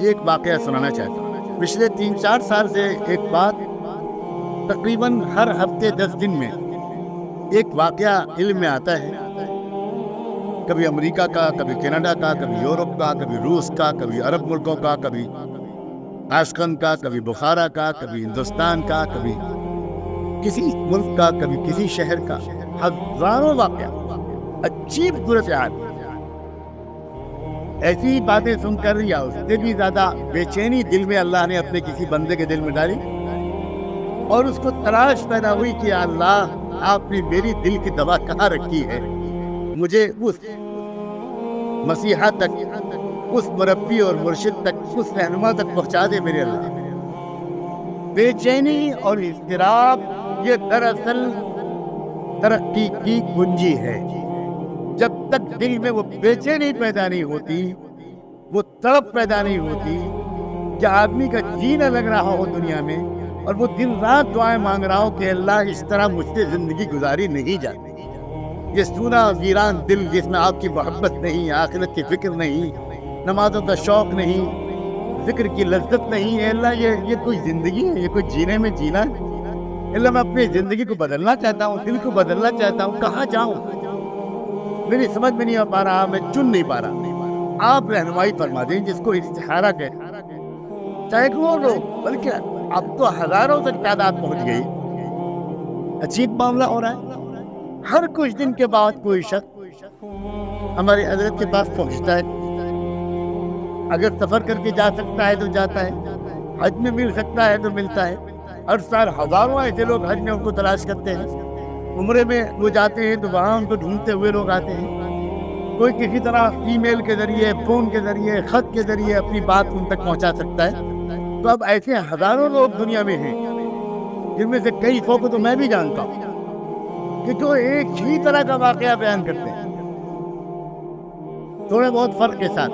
ایک واقعہ سنانا چاہتا ہوں۔ پچھلے 3-4 سال سے ایک بات تقریباً ہر ہفتے 10 دن میں ایک واقعہ علم میں آتا ہے، کبھی امریکہ کا، کبھی کینیڈا کا، کبھی یورپ کا، کبھی روس کا، کبھی عرب ملکوں کا، کبھی تاشقند کا، کبھی بخارا کا، کبھی ہندوستان کا، کبھی کسی ملک کا، کبھی کسی شہر کا، ہزاروں واقعہ، عجیب صورتحال۔ ایسی باتیں سن کر یا اس سے بھی زیادہ بے چینی دل میں اللہ نے اپنے کسی بندے کے دل میں ڈالی، اور اس کو تلاش پیدا ہوئی کہ یا اللہ، آپ نے میری دل کی دوا کہاں رکھی ہے، مجھے اس مسیحا تک، اس مربی اور مرشد تک، اس رہنما تک پہنچا دے میرے اللہ۔ بے چینی اور اضطراب یہ دراصل ترقی کی کنجی ہے۔ جب تک دل میں وہ بے چینی پیدا نہیں ہوتی، وہ تڑپ پیدا نہیں ہوتی کہ آدمی کا جینا لگ رہا ہو دنیا میں، اور وہ دن رات دعائیں مانگ رہا ہو کہ اللہ اس طرح مجھ سے زندگی گزاری نہیں جاتی۔ یہ سونا ویران دل جس میں آپ کی محبت نہیں، آخرت کی فکر نہیں، نمازوں کا شوق نہیں، ذکر کی لذت نہیں ہے، اللہ یہ کوئی زندگی ہے؟ یہ کوئی جینے میں جینا ہے؟ اللہ، میں اپنی زندگی کو بدلنا چاہتا ہوں، دل کو بدلنا چاہتا ہوں، کہاں جاؤں؟ میری سمجھ میں نہیں آ پا رہا، میں چن نہیں پا رہا۔ آپ رہنمائی فرما دیں، جس کو استخارہ کہتے ہیں۔ سینکڑوں لوگ، بلکہ اب تو ہزاروں تک تعداد پہنچ گئی۔ عجیب معاملہ ہو رہا ہے۔ ہر کچھ دن کے بعد کوئی شخص ہمارے حضرت کے پاس پہنچتا ہے۔ اگر سفر کر کے جا سکتا ہے تو جاتا ہے، حج میں مل سکتا ہے تو ملتا ہے۔ ہر سال ہزاروں ایسے لوگ حج میں ان کو تلاش کرتے ہیں، عمرے میں وہ جاتے ہیں تو وہاں ان کو ڈھونڈتے ہوئے لوگ آتے ہیں۔ کوئی کسی طرح ای میل کے ذریعے، فون کے ذریعے، خط کے ذریعے اپنی بات ان تک پہنچا سکتا ہے۔ تو اب ایسے ہزاروں لوگ دنیا میں ہیں، جن میں سے کئی سو کو تو میں بھی جانتا ہوں، کہ جو ایک ہی طرح کا واقعہ بیان کرتے ہیں، تھوڑے بہت فرق کے ساتھ۔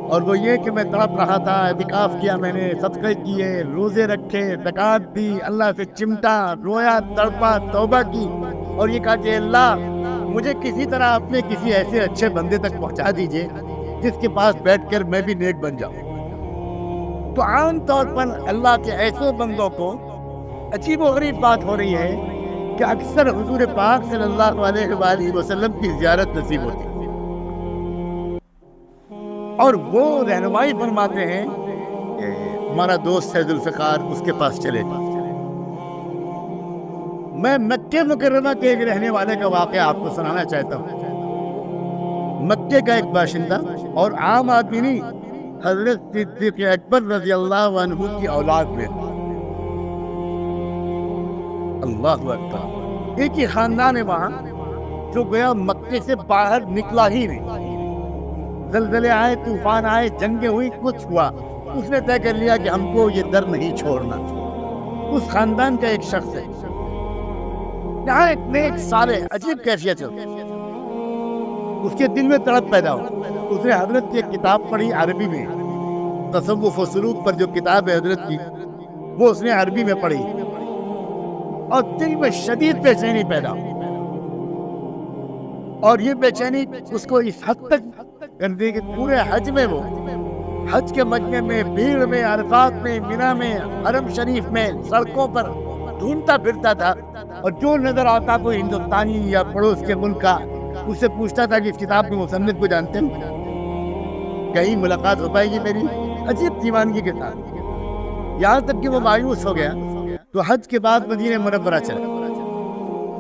اور وہ یہ کہ میں تڑپ رہا تھا، اعتکاف کیا، میں نے صدقے کیے، روزے رکھے، زکات دی، اللہ سے چمٹا، رویا، تڑپا، توبہ کی، اور یہ کہا کہ اللہ، مجھے کسی طرح اپنے کسی ایسے اچھے بندے تک پہنچا دیجئے جس کے پاس بیٹھ کر میں بھی نیک بن جاؤں۔ تو عام طور پر اللہ کے ایسے بندوں کو عجیب و غریب بات ہو رہی ہے کہ اکثر حضور پاک صلی اللہ علیہ وآلہ وسلم کی زیارت نصیب ہوتی ہے، اور وہ رہنمائی فرماتے ہیں کہ ہمارا دوست ہے ذوالفقار، اس کے پاس چلے۔ میں مکہ مکرمہ کے ایک رہنے والے کا واقعہ آپ کو سنانا چاہتا ہوں۔ مکے کا ایک باشندہ اور عام آدمی نہیں، حضرت صدیق اکبر رضی اللہ عنہ کی اولاد میں، اللہ اکبر، ایک ہی خاندان ہے وہاں، جو گیا مکے سے باہر نکلا ہی نہیں۔ زلزلے آئے، طوفان آئے، جنگیں ہوئی، کچھ ہوا، اس نے طے کر لیا کہ ہم کو یہ در نہیں چھوڑنا۔ اس خاندان کا ایک شخص ہے، یہاں ایک نیک صالح، عجیب کیفیت ہے، اس کے دل میں تڑپ پیدا ہو۔ اس نے حضرت کی ایک کتاب پڑھی عربی میں، تصوف و سلوک پر جو کتاب ہے حضرت کی، وہ اس نے عربی میں پڑھی، اور دل میں شدید بے چینی پیدا ہو۔ اور یہ بے چینی اس کو اس حد تک کر دی کہ پورے حج میں، وہ حج کے مجمع میں، بھیڑ میں، عرفات میں، مینا میں، حرم شریف میں، سڑکوں پر ڈھونڈتا پھرتا تھا، اور جو نظر آتا کوئی ہندوستانی یا پڑوس کے ملک کا، اس سے پوچھتا تھا کہ اس کتاب کے مصنف کو جانتے ہیں؟ کہیں ملاقات ہو پائے گی میری؟ عجیب دیوانگی کے ساتھ، یہاں تک کہ وہ مایوس ہو گیا۔ تو حج کے بعد مدینہ منورہ چلا،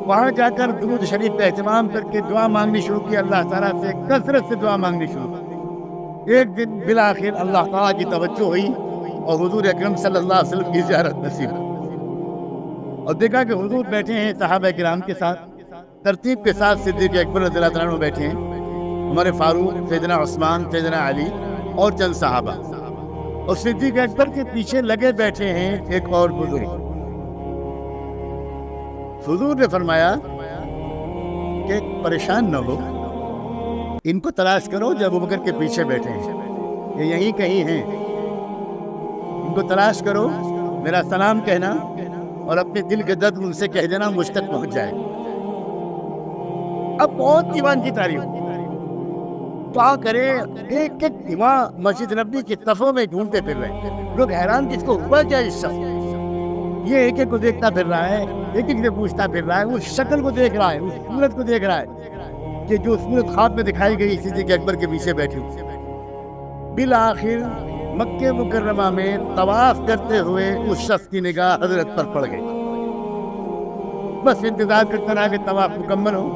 وہاں جا کر درود شریف کا اہتمام کر کے دعا مانگنی شروع کی، اللہ تعالیٰ سے کثرت سے دعا مانگنی شروع کی۔ ایک دن بالآخر اللہ تعالیٰ کی توجہ ہوئی، اور حضور اکرم صلی اللہ علیہ وسلم کی زیارت نصیب ہوئی، اور دیکھا کہ حضور بیٹھے ہیں صحابہ کرام کے ساتھ، ترتیب کے ساتھ صدیق اکبر رضی اللہ عنہ بیٹھے ہیں، ہمارے فاروق، سیدنا عثمان، سیدنا علی، اور چند صحابہ، اور صدیق اکبر کے پیچھے لگے بیٹھے ہیں ایک اور بزرگ۔ حضور نے فرمایا کہ پریشان نہ ہو، ان کو تلاش کرو جو ابوبکر کے پیچھے بیٹھے ہیں، یہ یہیں کہیں ہیں، ان کو تلاش کرو، میرا سلام کہنا، اور اپنے دل کے درد ان سے کہہ دینا مجھ تک پہنچ جائے۔ اب بہت دیوان کی تعریف، دعا کرے، ایک ایک امام مسجد نبوی کی صفوں میں ڈھونڈتے پھر رہے ہیں، لوگ حیران کہ اس کو ہوا کیا اس شخص، یہ ایک ایک کو دیکھتا پھر رہا ہے، ایک ایک سے پوچھتا پھر رہا ہے، اس شکل کو دیکھ رہا ہے، اس صورت کو دیکھ رہا ہے کہ جو صورت خواب میں دکھائی گئی صدیق اکبر کے پیچھے بیٹھی ہوئی۔ بالآخر مکہ مکرمہ میں طواف کرتے ہوئے اس شخص کی نگاہ حضرت پر پڑ گئی، بس انتظار کرتا رہا کہ طواف مکمل ہو،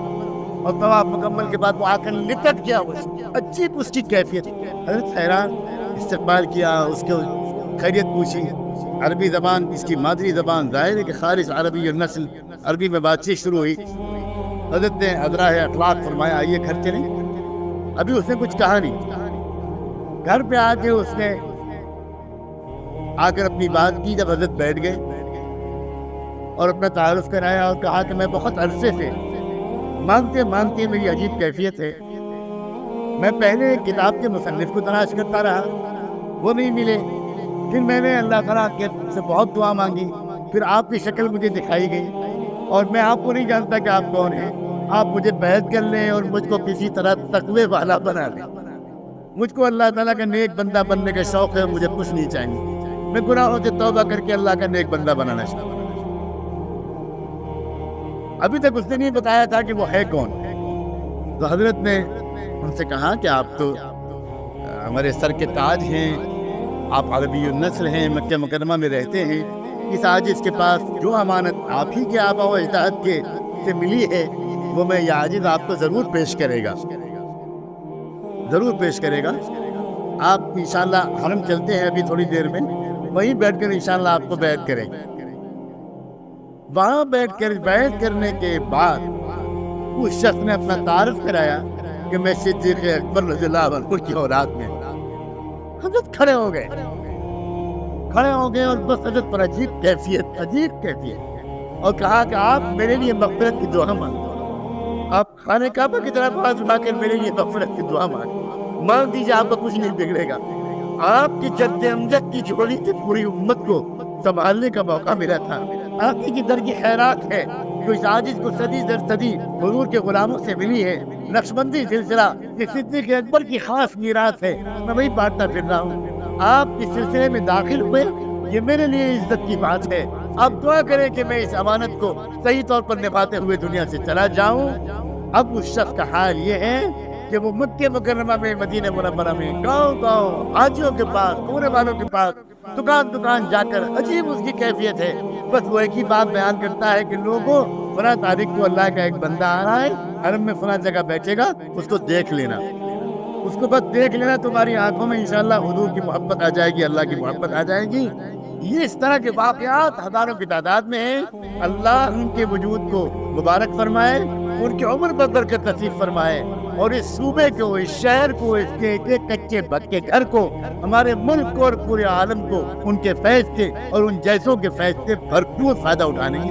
اور طواف مکمل کے بعد وہ آ کر لپٹ گیا، عجیب اس کی کیفیت، حضرت حیران، استقبال کیا، اس کو خیریت پوچھی، عربی زبان اس کی مادری زبان، ظاہر ہے کہ خالص عربی اور نسل عربی میں بات چیت شروع ہوئی، حضرت نے ادراہ اخلاق فرمایا آئیے گھر چلیں، ابھی اس نے کچھ کہا نہیں، گھر پہ آ کے اس نے آ کر اپنی بات کی، جب حضرت بیٹھ گئے اور اپنا تعارف کرایا اور کہا کہ میں بہت عرصے سے مانگتے مانگتے میری عجیب کیفیت ہے، میں پہلے ایک کتاب کے مصنف کو تلاش کرتا رہا، وہ نہیں ملے، پھر میں نے اللہ تعالیٰ سے بہت دعا مانگی، پھر آپ کی شکل مجھے دکھائی گئی، اور میں آپ کو نہیں جانتا کہ آپ کون ہیں، آپ مجھے بیعت کر لیں اور مجھ کو کسی طرح تقوی والا بنا لیں، مجھ کو اللہ تعالیٰ کا نیک بندہ بننے کا شوق ہے، مجھے کچھ نہیں چاہیے، میں گناہوں سے توبہ کر کے اللہ کا نیک بندہ بنانا چاہتا ہوں۔ ابھی تک اس نے نہیں بتایا تھا کہ وہ ہے کون، تو حضرت نے ان سے کہا کہ آپ تو ہمارے سر کے تاج ہیں، آپ عربی النسل ہیں، مکہ مکرمہ میں رہتے ہیں، اس عاجز کے پاس جو امانت آپ ہی کے آباء و اجداد کے سے ملی ہے وہ میں یہ عاجز آپ کو ضرور پیش کرے گا، ضرور پیش کرے گا، آپ انشاءاللہ حرم چلتے ہیں ابھی تھوڑی دیر میں، وہیں بیٹھ کر انشاءاللہ آپ کو بیعت کریں گے۔ وہاں بیٹھ کر بیعت کرنے کے بعد اس شخص نے اپنا تعارف کرایا کہ میں صدیق اکبر رضی اللہ عنہ کی اولاد میں، حضرت کھڑے ہو گئے اور بس حضرت پر عجیب کیفیت اور کہا کہ آپ میرے لیے مغفرت کی دعا مانگو، آپ خانہ کعبہ کی طرف ہاتھ اٹھا کر میرے لیے مغفرت کی دعا مانگ دیجیے، آپ کا کچھ نہیں بگڑے گا، آپ کی جد امجد کی جھولی سے پوری امت کو سنبھالنے کا موقع ملا تھا، آپ کی در کی خیرات ہے جو اس عاجز کو صدی در صدی حضور کے غلاموں سے ملی ہے، نقشبندی سلسلہ یہ صدیق اکبر کی خاص میراث ہے، میں وہی بانٹتا پھر رہا ہوں، آپ اس سلسلے میں داخل ہوئے، یہ میرے لیے عزت کی بات ہے، آپ دعا کریں کہ میں اس امانت کو صحیح طور پر نبھاتے ہوئے دنیا سے چلا جاؤں۔ اب اس شخص کا حال یہ ہے کہ وہ مکہ مکرمہ میں، مدینہ منورہ میں، گاؤں گاؤں حاجیوں کے پاس، پورے والوں کے پاس، دکان دکان جا کر، عجیب اس کی کیفیت ہے، بس وہ ایک ہی بات بیان کرتا ہے کہ لوگوں فلاں تاریخ کو اللہ کا ایک بندہ آ رہا ہے، حرم میں فلاں جگہ بیٹھے گا، اس کو دیکھ لینا، اس کو بس دیکھ لینا، تمہاری آنکھوں میں انشاءاللہ حضور کی محبت آ جائے گی، اللہ کی محبت آ جائے گی۔ یہ اس طرح کے واقعات ہزاروں کی تعداد میں ہیں، اللہ ان کے وجود کو مبارک فرمائے، ان کی عمر پر برکت نصیب فرمائے، اور اس صوبے کو، اس شہر کو، اس کے ایک کچے پکے گھر کو، ہمارے ملک کو اور پورے عالم کو ان کے فیض سے اور ان جیسوں کے فیض سے بھرپور فائدہ اٹھانے کی